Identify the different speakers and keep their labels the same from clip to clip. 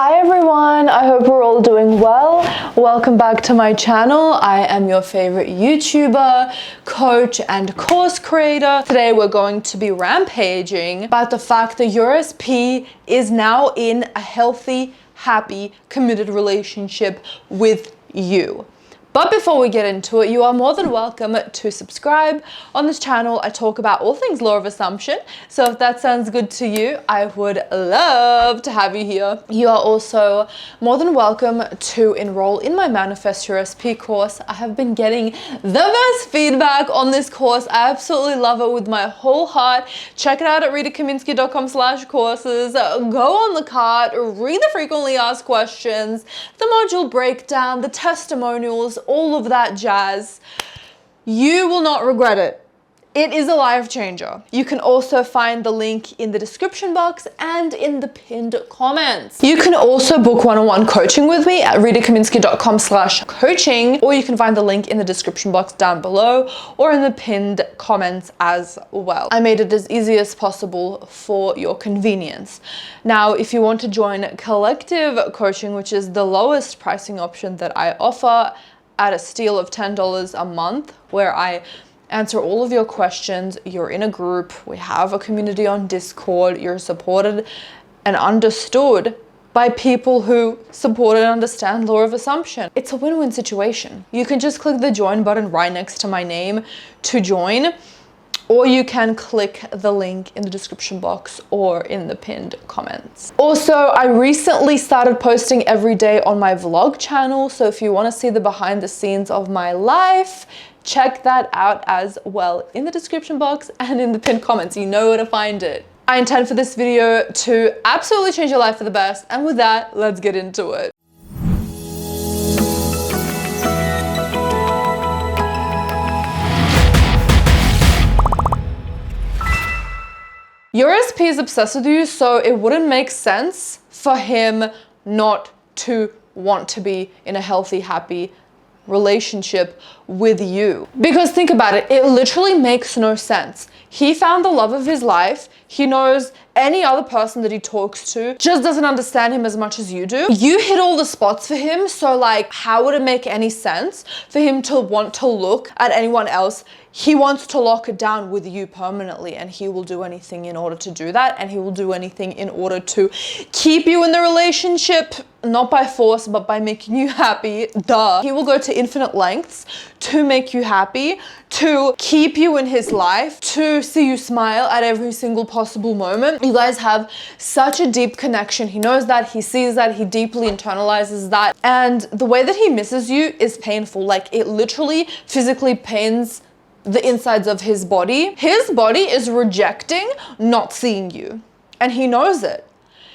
Speaker 1: Hi everyone, I hope we're all doing well. Welcome back to my channel. I am your favorite YouTuber, coach, and course creator. Today we're going to be rampaging about the fact that your SP is now in a healthy, happy, committed relationship with you. But before we get into it, you are more than welcome to subscribe. On this channel, I talk about all things law of assumption. So if that sounds good to you, I would love to have you here. You are also more than welcome to enroll in my Manifest Your SP course. I have been getting the best feedback on this course. I absolutely love it with my whole heart. Check it out at ritakaminski.com/courses. Go on the cart, read the frequently asked questions, the module breakdown, the testimonials, all of that jazz. You will not regret it. It is a life changer. You can also find the link in the description box and in the pinned comments. You can also book one-on-one coaching with me at ritakaminski.com/coaching, or you can find the link in the description box down below or in the pinned comments as well. I made it as easy as possible for your convenience. Now, if you want to join collective coaching, which is the lowest pricing option that I offer at a steal of $10 a month, where I answer all of your questions, you're in a group, we have a community on Discord, you're supported and understood by people who support and understand law of assumption. It's a win-win situation. You can just click the join button right next to my name to join, or you can click the link in the description box or in the pinned comments. Also, I recently started posting every day on my vlog channel, so if you want to see the behind the scenes of my life, check that out as well in the description box and in the pinned comments. You know where to find it. I intend for this video to absolutely change your life for the best, and with that, let's get into it. Your SP is obsessed with you, so it wouldn't make sense for him not to want to be in a healthy, happy relationship with you. Because think about it, it literally makes no sense. He found the love of his life. He knows any other person that he talks to just doesn't understand him as much as you do. You hit all the spots for him, so like, how would it make any sense for him to want to look at anyone else? He wants to lock it down with you permanently, and he will do anything in order to do that, and he will do anything in order to keep you in the relationship, not by force, but by making you happy. Duh. He will go to infinite lengths to make you happy, to keep you in his life, to see you smile at every single possible moment. You guys have such a deep connection. He knows that, he sees that, he deeply internalizes that, and the way that he misses you is painful. Like, it literally physically pains the insides of his body. His body is rejecting not seeing you, and he knows it.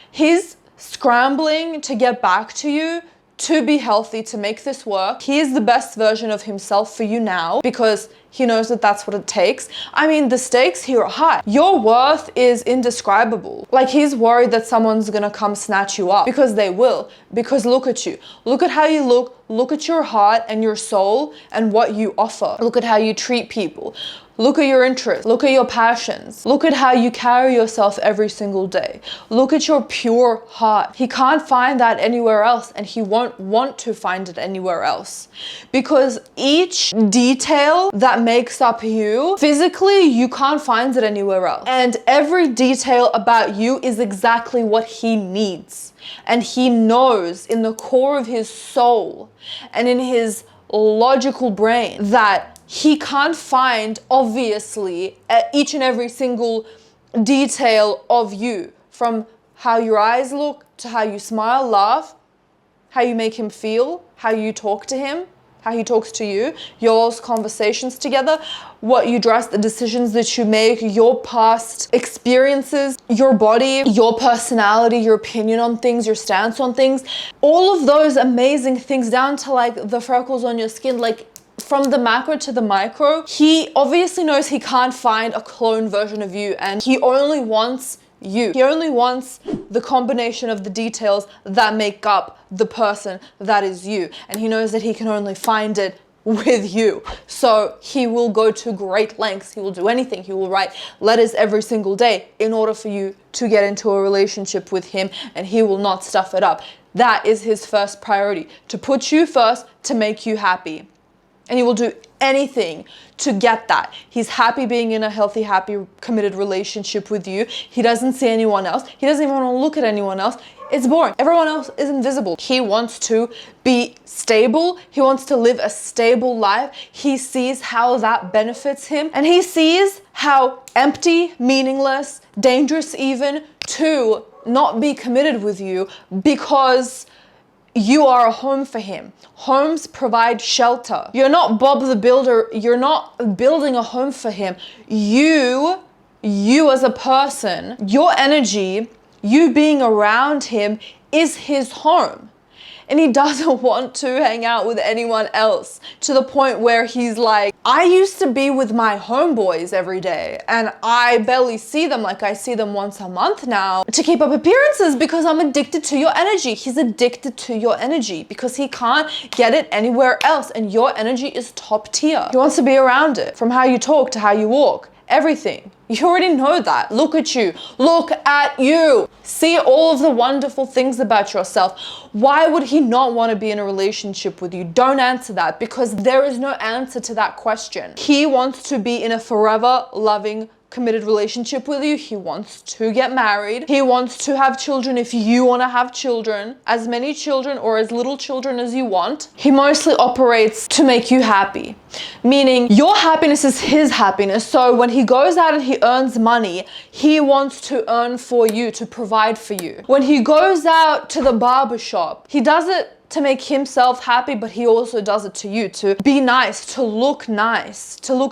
Speaker 1: He's scrambling to get back to you, to be healthy, to make this work. He is the best version of himself for you now because he knows that that's what it takes. I mean, the stakes here are high. Your worth is indescribable. Like, he's worried that someone's gonna come snatch you up, because they will. Because look at you. Look at how you look at your heart and your soul and what you offer. Look at how you treat people. Look at your interests. Look at your passions. Look at how you carry yourself every single day. Look at your pure heart. He can't find that anywhere else, and he won't want to find it anywhere else, because each detail that makes up you, physically, you can't find it anywhere else. And every detail about you is exactly what he needs. And he knows in the core of his soul and in his logical brain that he can't find, obviously, each and every single detail of you, from how your eyes look to how you smile, laugh, how you make him feel, how you talk to him, how he talks to you, your conversations together, what you dress, the decisions that you make, your past experiences, your body, your personality, your opinion on things, your stance on things, all of those amazing things, down to like the freckles on your skin, like from the macro to the micro. He obviously knows he can't find a clone version of you, and he only wants you. He only wants the combination of the details that make up the person that is you. And he knows that he can only find it with you. So he will go to great lengths. He will do anything. He will write letters every single day in order for you to get into a relationship with him, and he will not stuff it up. That is his first priority, to put you first, to make you happy. And he will do anything to get that. He's happy being in a healthy, happy, committed relationship with you. He doesn't see anyone else. He doesn't even want to look at anyone else. It's boring. Everyone else is invisible. He wants to be stable. He wants to live a stable life. He sees how that benefits him. And he sees how empty, meaningless, dangerous even to not be committed with you, because you are a home for him. Homes provide shelter. You're not Bob the Builder. You're not building a home for him. You as a person, your energy, you being around him is his home. And he doesn't want to hang out with anyone else, to the point where he's like, I used to be with my homeboys every day and I barely see them. Like, I see them once a month now to keep up appearances because I'm addicted to your energy. He's addicted to your energy because he can't get it anywhere else, and your energy is top tier. He wants to be around it, from how you talk to how you walk. Everything. You already know that. Look at you. Look at you. See all of the wonderful things about yourself. Why would he not want to be in a relationship with you? Don't answer that, because there is no answer to that question. He wants to be in a forever loving, committed relationship with you. He wants to get married. He wants to have children if you want to have children, as many children or as little children as you want. He mostly operates to make you happy, meaning your happiness is his happiness. So when he goes out and he earns money, he wants to earn for you, to provide for you. When he goes out to the barber shop, he does it to make himself happy, but he also does it to you, to be nice, to look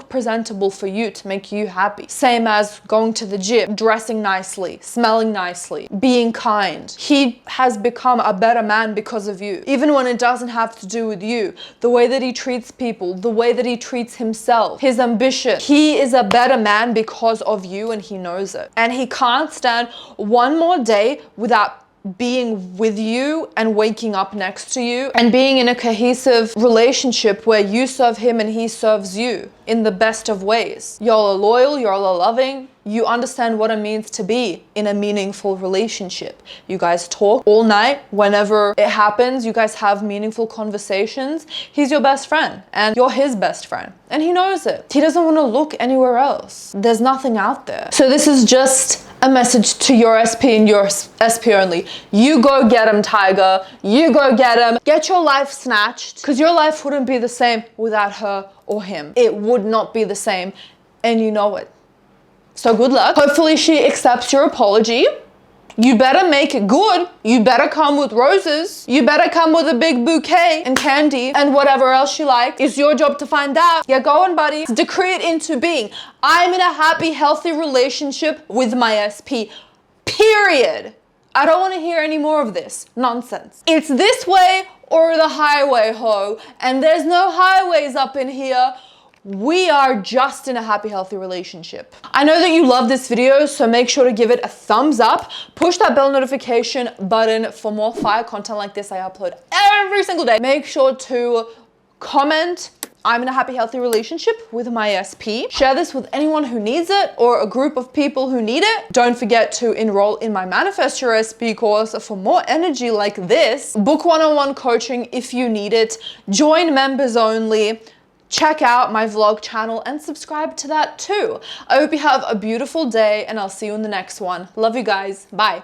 Speaker 1: presentable for you, to make you happy. Same as going to the gym, dressing nicely, smelling nicely, being kind. He has become a better man because of you, even when it doesn't have to do with you. The way that he treats people, the way that he treats himself, his ambition. He is a better man because of you, and he knows it. And he can't stand one more day without being with you and waking up next to you and being in a cohesive relationship where you serve him and he serves you in the best of ways. Y'all are loyal, y'all are loving, you understand what it means to be in a meaningful relationship. You guys talk all night whenever it happens. You guys have meaningful conversations. He's your best friend and you're his best friend, and he knows it. He doesn't want to look anywhere else. There's nothing out there. So this is just a message to your SP and your SP only. You go get him, Tiger. You go get him. Get your life snatched, because your life wouldn't be the same without her or him. It would not be the same, and you know it. So good luck. Hopefully she accepts your apology. You better make it good. You better come with roses. You better come with a big bouquet and candy and whatever else you like. It's your job to find out. Get going, buddy. Decree it into being. I'm in a happy, healthy relationship with my SP. Period. I don't want to hear any more of this nonsense. It's this way or the highway, ho. And there's no highways up in here. We are just in a happy, healthy relationship. I know that you love this video, so make sure to give it a thumbs up. Push that bell notification button for more fire content like this I upload every single day. Make sure to comment, I'm in a happy, healthy relationship with my SP. Share this with anyone who needs it or a group of people who need it. Don't forget to enroll in my Manifest Your SP course for more energy like this. Book one-on-one coaching if you need it. Join members only. Check out my vlog channel and subscribe to that too. I hope you have a beautiful day, and I'll see you in the next one. Love you guys. Bye.